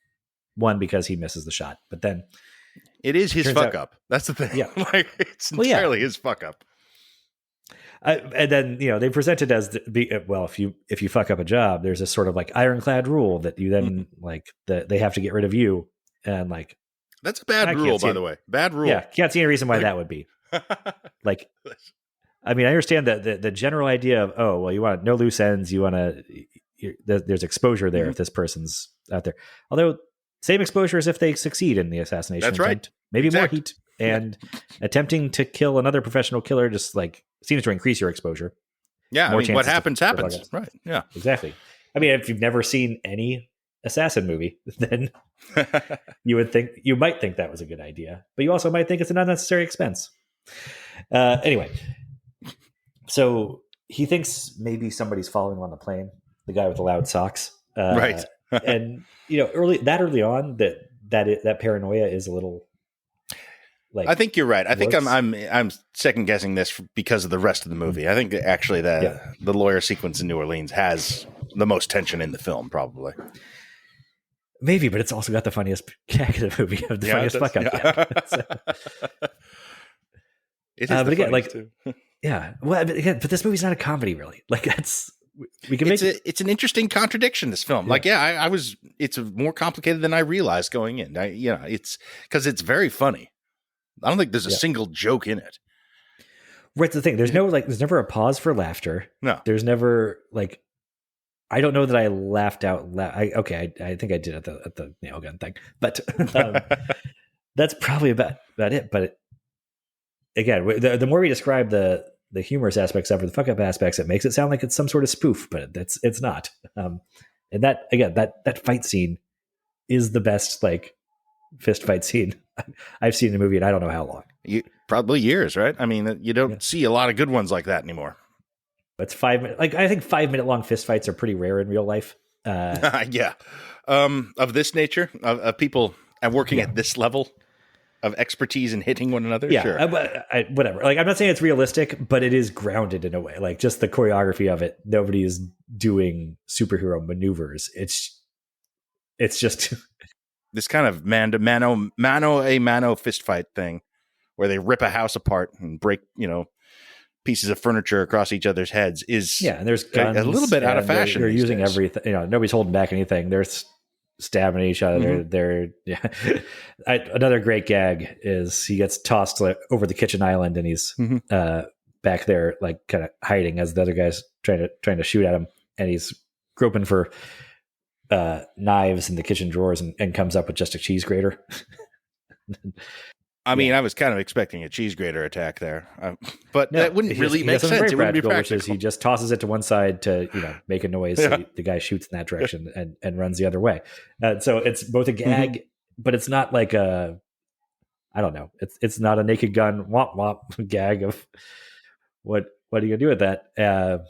Speaker 2: one, because he misses the shot, but then
Speaker 1: it is his fuck up. That's the thing.
Speaker 2: Yeah,
Speaker 1: it's entirely his fuck up.
Speaker 2: And then they present it as if you fuck up a job, there's this sort of ironclad rule that you then they have to get rid of you, and
Speaker 1: that's a bad rule, by the way. Bad rule.
Speaker 2: Yeah, can't see any reason why that would be. I mean, I understand that the general idea of you want no loose ends, you want to there's exposure there if this person's out there. Although same exposure as if they succeed in the assassination.
Speaker 1: That's right.
Speaker 2: Maybe more heat, and attempting to kill another professional killer just seems to increase your exposure.
Speaker 1: Yeah, I mean, what happens. Right. Yeah,
Speaker 2: exactly. I mean, if you've never seen any assassin movie, then you might think that was a good idea, but you also might think it's an unnecessary expense. Anyway, so he thinks maybe somebody's following him on the plane, the guy with the loud socks.
Speaker 1: Right.
Speaker 2: And early on that paranoia is a little
Speaker 1: I think you're right. I think I'm second guessing this because of the rest of the movie. I think actually the lawyer sequence in New Orleans has the most tension in the film, probably.
Speaker 2: Maybe, but it's also got the funniest gag in the movie, the funniest fuck up gag.
Speaker 1: It is but again,
Speaker 2: too. Yeah. Well, but this movie's not a comedy, really. We can make
Speaker 1: it's an interesting contradiction. This film, I was. It's more complicated than I realized going in. It's because it's very funny. I don't think there's a single joke in it.
Speaker 2: Right. The thing, there's never a pause for laughter.
Speaker 1: No,
Speaker 2: there's never I don't know that I laughed out loud. I think I did at the nail gun thing, but that's probably about it. But again, the more we describe the humorous aspects of it, the fuck up aspects, it makes it sound like it's some sort of spoof, but it's not. And that again, that fight scene is the best fist fight scene I've seen in a movie, and I don't know how long.
Speaker 1: Probably years, right? I mean, you don't see a lot of good ones like that anymore.
Speaker 2: It's 5 minutes. Like, I think 5 minute long fist fights are pretty rare in real life.
Speaker 1: Yeah. Of this nature, of people working at this level of expertise in hitting one another.
Speaker 2: Yeah,
Speaker 1: Sure.
Speaker 2: whatever. Like, I'm not saying it's realistic, but it is grounded in a way. Like, just the choreography of it. Nobody is doing superhero maneuvers. It's just
Speaker 1: This kind of mano fist fight thing where they rip a house apart and break, pieces of furniture across each other's heads is
Speaker 2: and there's guns,
Speaker 1: a little bit out of fashion.
Speaker 2: They're
Speaker 1: these
Speaker 2: using
Speaker 1: days.
Speaker 2: everything. Nobody's holding back anything. They're stabbing each other. They're another great gag is he gets tossed over the kitchen island and he's back there like kind of hiding as the other guy's trying to shoot at him, and he's groping for knives in the kitchen drawers and comes up with just a cheese grater.
Speaker 1: I mean, I was kind of expecting a cheese grater attack there, but that wouldn't really make sense. It wouldn't be practical.
Speaker 2: Which is he just tosses it to one side to make a noise, so the guy shoots in that direction and runs the other way. So it's both a gag, but it's not like I don't know. It's not a Naked Gun womp womp gag of what are you gonna do with that?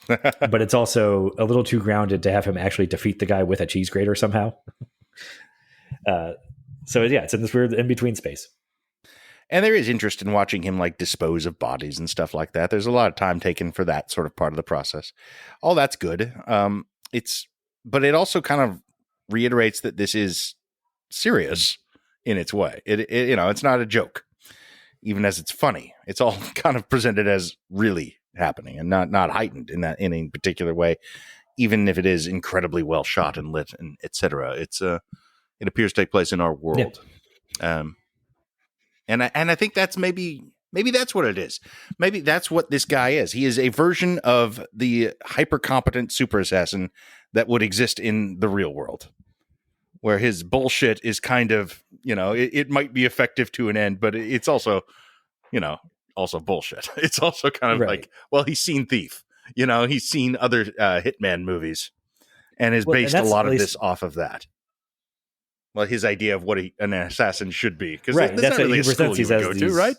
Speaker 2: But it's also a little too grounded to have him actually defeat the guy with a cheese grater somehow. So yeah, it's in this weird in between space.
Speaker 1: And there is interest in watching him like dispose of bodies and stuff like that. There's a lot of time taken for that sort of part of the process. All that's good. But it also kind of reiterates that this is serious in its way. It's not a joke, even as it's funny. It's all kind of presented as really happening and not heightened in any particular way, even if it is incredibly well shot and lit and etc. It appears to take place in our world. Yeah. And I think that's maybe that's what it is. Maybe that's what this guy is. He is a version of the hyper competent super assassin that would exist in the real world, where his bullshit is kind of, it might be effective to an end, but it's also, also bullshit. It's also kind of like, well, he's seen Thief, he's seen other Hitman movies and has based a lot of this off of that. Well, his idea of what an assassin should be, because that's not really a school you would go to, right?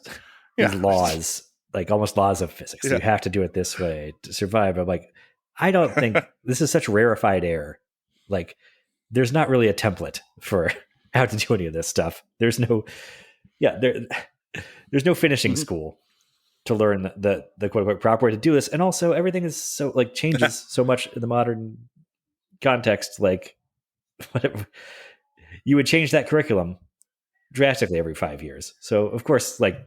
Speaker 2: These laws, like almost laws of physics. Yeah. You have to do it this way to survive. I'm like, I don't think this is such rarefied air. Like, there's not really a template for how to do any of this stuff. There's no finishing school to learn the quote unquote proper way to do this. And also everything is so like changes so much in the modern context. Like, whatever. You would change that curriculum drastically every 5 years. So of course, like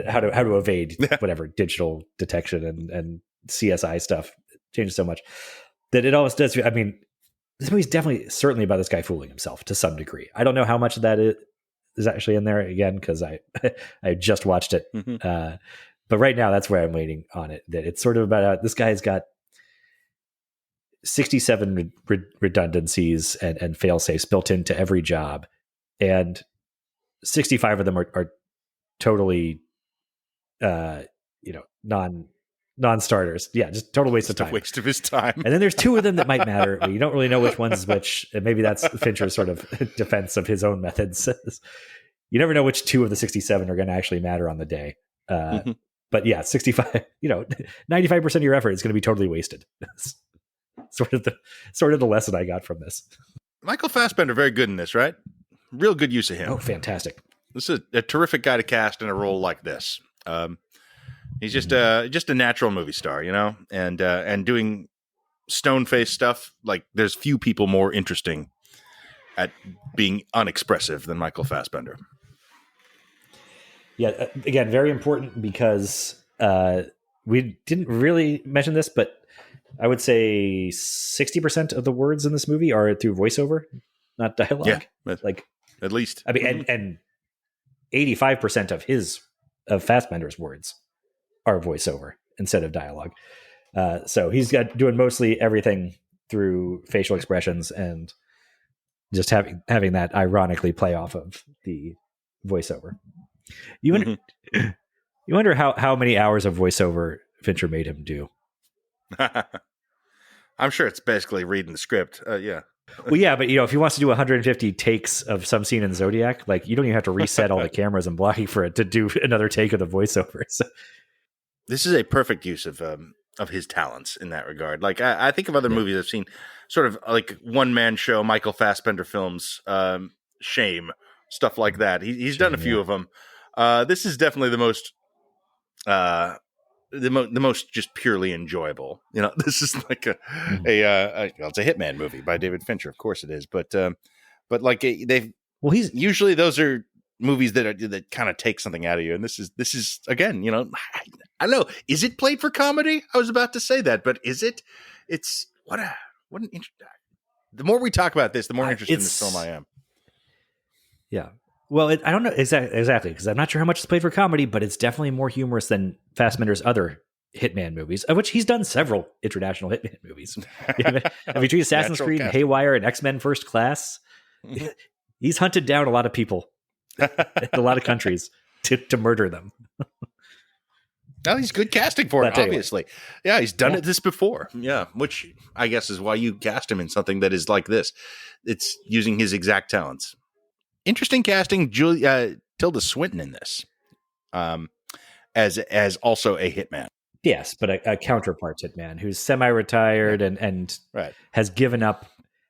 Speaker 2: how to evade whatever digital detection and CSI stuff changes so much that it always does. I mean, this movie's certainly about this guy fooling himself to some degree. I don't know how much of that is actually in there again, because I just watched it. But right now that's where I'm waiting on it. That it's sort of about this guy's got 67 redundancies and fail safes built into every job, and 65 of them are totally non-starters. Yeah, just total waste of time.
Speaker 1: Waste of his time.
Speaker 2: And then there's 2 of them that might matter, but you don't really know which one's which. And maybe that's Fincher's sort of defense of his own methods. You never know which 2 of the 67 are going to actually matter on the day. But yeah, 65, 95% of your effort is going to be totally wasted. Sort of the lesson I got from this.
Speaker 1: Michael Fassbender, very good in this, right? Real good use of him.
Speaker 2: Oh, fantastic!
Speaker 1: This is a terrific guy to cast in a role like this. He's just a natural movie star, and doing stone-faced stuff. Like, there's few people more interesting at being unexpressive than Michael Fassbender.
Speaker 2: Yeah, again, very important because we didn't really mention this, but I would say 60% of the words in this movie are through voiceover, not dialogue.
Speaker 1: Yeah,
Speaker 2: like
Speaker 1: at least.
Speaker 2: I mean, and 85% of Fassbender's words are voiceover instead of dialogue. So he's doing mostly everything through facial expressions and just having that ironically play off of the voiceover. You wonder how many hours of voiceover Fincher made him do.
Speaker 1: I'm sure it's basically reading the script. Yeah.
Speaker 2: Well, yeah, but if he wants to do 150 takes of some scene in Zodiac, like, you don't even have to reset all the cameras and blocking for it to do another take of the voiceover. So
Speaker 1: this is a perfect use of of his talents in that regard. Like I think of other movies I've seen, sort of like one man show, Michael Fassbender films, Shame, stuff like that. He's done a few of them. This is definitely the most the most just purely enjoyable. You know, this is like it's a Hitman movie by David Fincher, of course it is, but like he's usually those are movies that kind of take something out of you, and this is again, you know, I don't know, is it played for comedy? I was about to say that, but is it? It's the more we talk about this, the more interested in this film I am.
Speaker 2: Yeah. Well, I don't know exactly, because I'm not sure how much it's played for comedy, but it's definitely more humorous than Fassbender's other Hitman movies, of which he's done several international Hitman movies. Have you treated Assassin's Creed, and Haywire, and X-Men First Class? He's hunted down a lot of people in a lot of countries to murder them.
Speaker 1: Well, he's good casting for it, obviously. Yeah, he's done this before. Yeah, which I guess is why you cast him in something that is like this. It's using his exact talents. Interesting casting. Tilda Swinton in this, as also a hitman.
Speaker 2: Yes, but a counterpart hitman who's semi-retired and has given up.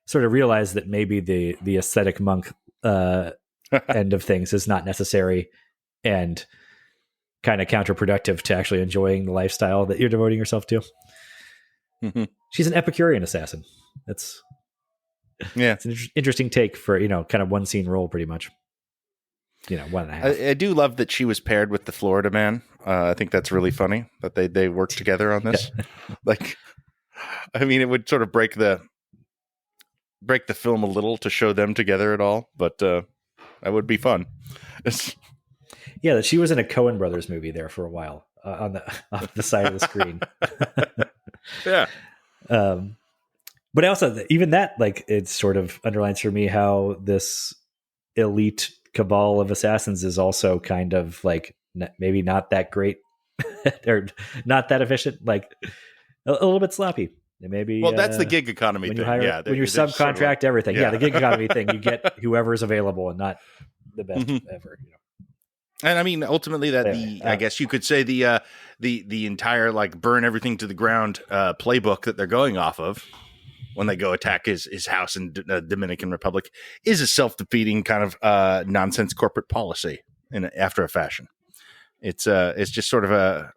Speaker 2: Sort of realized that maybe the ascetic monk end of things is not necessary, and kind of counterproductive to actually enjoying the lifestyle that you're devoting yourself to. Mm-hmm. She's an Epicurean assassin. It's an interesting take for, you know, kind of one scene role, pretty much. You know, 1.5.
Speaker 1: I do love that she was paired with the Florida man. I think that's really funny that they work together on this. Like, I mean, it would sort of break the film a little to show them together at all, but that would be fun.
Speaker 2: Yeah, that she was in a Coen Brothers movie there for a while on the side of the screen.
Speaker 1: Yeah.
Speaker 2: But also, even that, like, it sort of underlines for me how this elite cabal of assassins is also kind of like maybe not that great or not that efficient, like a little bit sloppy. Maybe. Well,
Speaker 1: that's the gig economy
Speaker 2: when
Speaker 1: thing.
Speaker 2: When you subcontract sort of everything. Yeah, the gig economy thing. You get whoever's available and not the best ever. You know.
Speaker 1: And I mean, ultimately, I guess you could say the entire like burn everything to the ground playbook that they're going off of when they go attack his house in Dominican Republic is a self-defeating kind of nonsense corporate policy after a fashion. It's just sort of a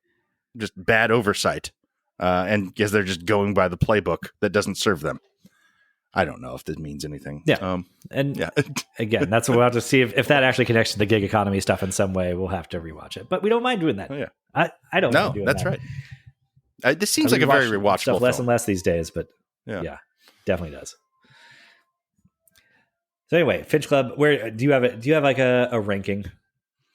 Speaker 1: just bad oversight, and because they're just going by the playbook that doesn't serve them. I don't know if this means anything.
Speaker 2: Yeah. Again, that's what we'll have to see if that actually connects to the gig economy stuff in some way. We'll have to rewatch it, but we don't mind doing that.
Speaker 1: Oh, yeah.
Speaker 2: I don't mind doing that.
Speaker 1: No, that's right. This seems like a very rewatchable
Speaker 2: stuff less
Speaker 1: film.
Speaker 2: and less these days, but yeah, definitely does. So anyway, Finch Club, where do you have like a ranking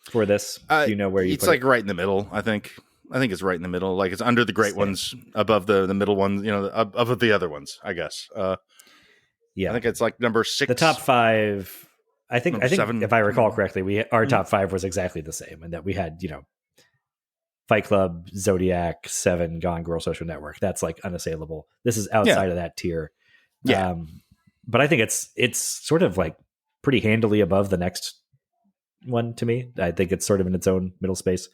Speaker 2: for this? Do you know where you
Speaker 1: it's like right in the middle, I think. I think it's right in the middle. Like it's under the great ones, above the middle ones, you know, above the other ones, I guess. I think it's like number 6.
Speaker 2: The top 5, I think
Speaker 1: 7.
Speaker 2: If I recall correctly, our top 5 was exactly the same, and that we had, you know, Fight Club, Zodiac, 7, Gone Girl, Social Network. That's like unassailable. This is outside of that tier.
Speaker 1: Yeah.
Speaker 2: But I think it's sort of like pretty handily above the next one to me. I think it's sort of in its own middle space.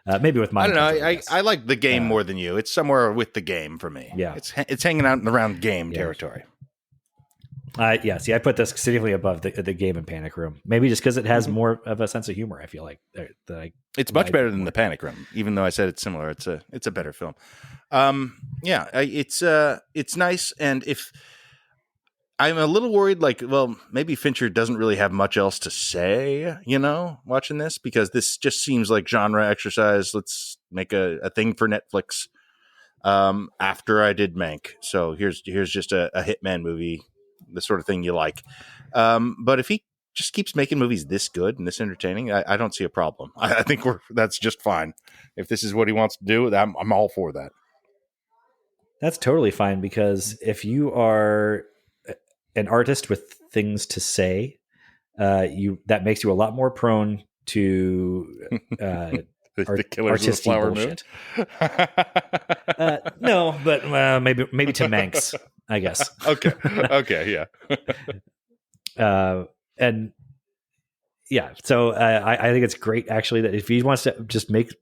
Speaker 2: Maybe with mine.
Speaker 1: I don't know. I like the game more than you. It's somewhere with the game for me.
Speaker 2: Yeah.
Speaker 1: It's hanging out in around game territory.
Speaker 2: See, I put this significantly above the game and Panic Room. Maybe just because it has more of a sense of humor. I feel like
Speaker 1: it's much better than the Panic Room. Even though I said it's similar, it's a better film. It's nice. And if I'm a little worried, like, well, maybe Fincher doesn't really have much else to say, you know, watching this, because this just seems like genre exercise. Let's make a thing for Netflix. After I did Mank, so here's just a Hitman movie. The sort of thing you like. But if he just keeps making movies this good and this entertaining, I don't see a problem. I think that's just fine. If this is what he wants to do, I'm all for that.
Speaker 2: That's totally fine, because if you are an artist with things to say, that makes you a lot more prone to
Speaker 1: the Killers of the Flower Moon.
Speaker 2: No, but maybe to Manx, I guess.
Speaker 1: Okay,
Speaker 2: yeah. And yeah, so I think it's great, actually, that if he wants to just make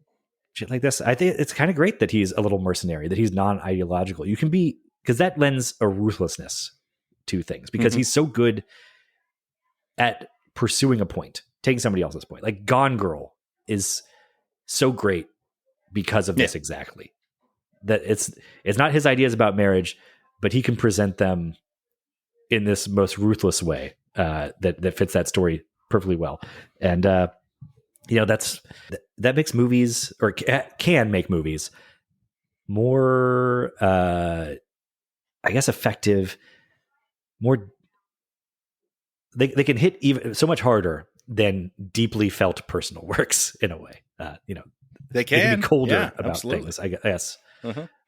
Speaker 2: shit like this. I think it's kind of great that he's a little mercenary, that he's non-ideological. You can be, because that lends a ruthlessness to things, because he's so good at pursuing a point, taking somebody else's point. Like Gone Girl is so great because of this exactly. That it's not his ideas about marriage, but he can present them in this most ruthless way that fits that story perfectly well. And that makes movies, or can make movies more I guess effective, more they can hit even so much harder than deeply felt personal works in a way. They can be colder about things, I guess.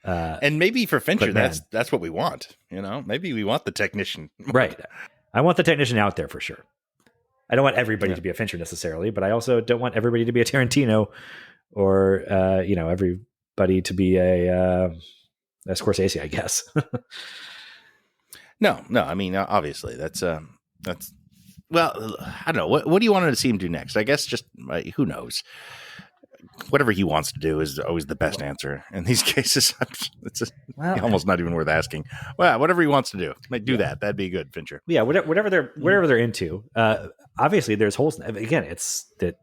Speaker 1: And maybe for Fincher, that's what we want. Maybe we want the technician.
Speaker 2: Right. I want the technician out there for sure. I don't want everybody to be a Fincher necessarily, but I also don't want everybody to be a Tarantino or, everybody to be a Scorsese, I guess.
Speaker 1: No. I mean, obviously that's, well, I don't know. What do you want to see him do next? I guess just, who knows? Whatever he wants to do is always the best answer in these cases. It's almost not even worth asking. Well, whatever he wants to do, do that. That'd be good, Fincher.
Speaker 2: Yeah, whatever they're into. Obviously, there's holes. Again, it's that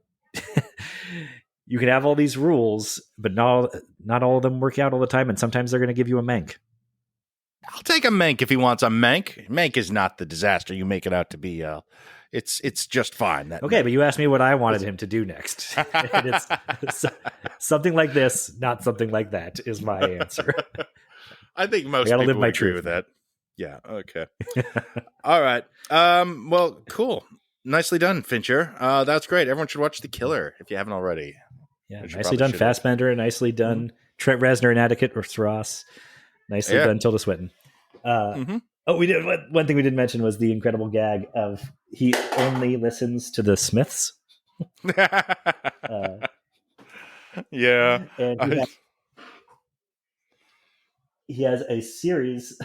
Speaker 2: you can have all these rules, but not all of them work out all the time, and sometimes they're going to give you a mank.
Speaker 1: I'll take a mank if he wants a mank. Mank is not the disaster you make it out to be. It's just fine.
Speaker 2: Okay, but you asked me what I wanted him to do next. And it's something like this, not something like that, is my answer.
Speaker 1: I think most people would agree with that. Yeah. Okay. All right. Well, cool. Nicely done, Fincher. That's great. Everyone should watch The Killer if you haven't already.
Speaker 2: Yeah. Nicely done, Fassbender. Nicely done, Trent Reznor, Inadequate, or Ross. Nicely done, Tilda Swinton. Oh, we did. One thing we didn't mention was the incredible gag of he only listens to the Smiths.
Speaker 1: Yeah.
Speaker 2: And he has a series,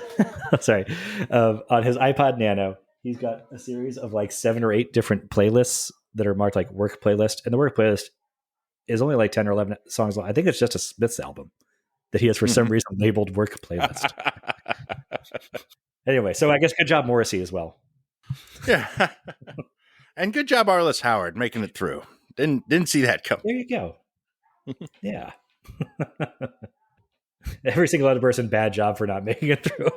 Speaker 2: on his iPod Nano. He's got a series of like 7 or 8 different playlists that are marked like work playlist. And the work playlist is only like 10 or 11 songs long. I think it's just a Smiths album that he has for some reason labeled work playlist. Anyway, so I guess good job, Morrissey, as well.
Speaker 1: Yeah. And good job, Arliss Howard, making it through. Didn't see that coming.
Speaker 2: There you go. Yeah. Every single other person, bad job for not making it through.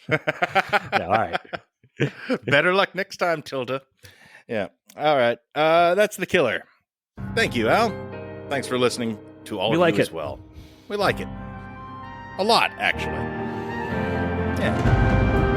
Speaker 2: No, all right.
Speaker 1: Better luck next time, Tilda. Yeah. All right. That's The Killer. Thank you, Al. Thanks for listening to all of you as well. We like it. A lot, actually. Yeah.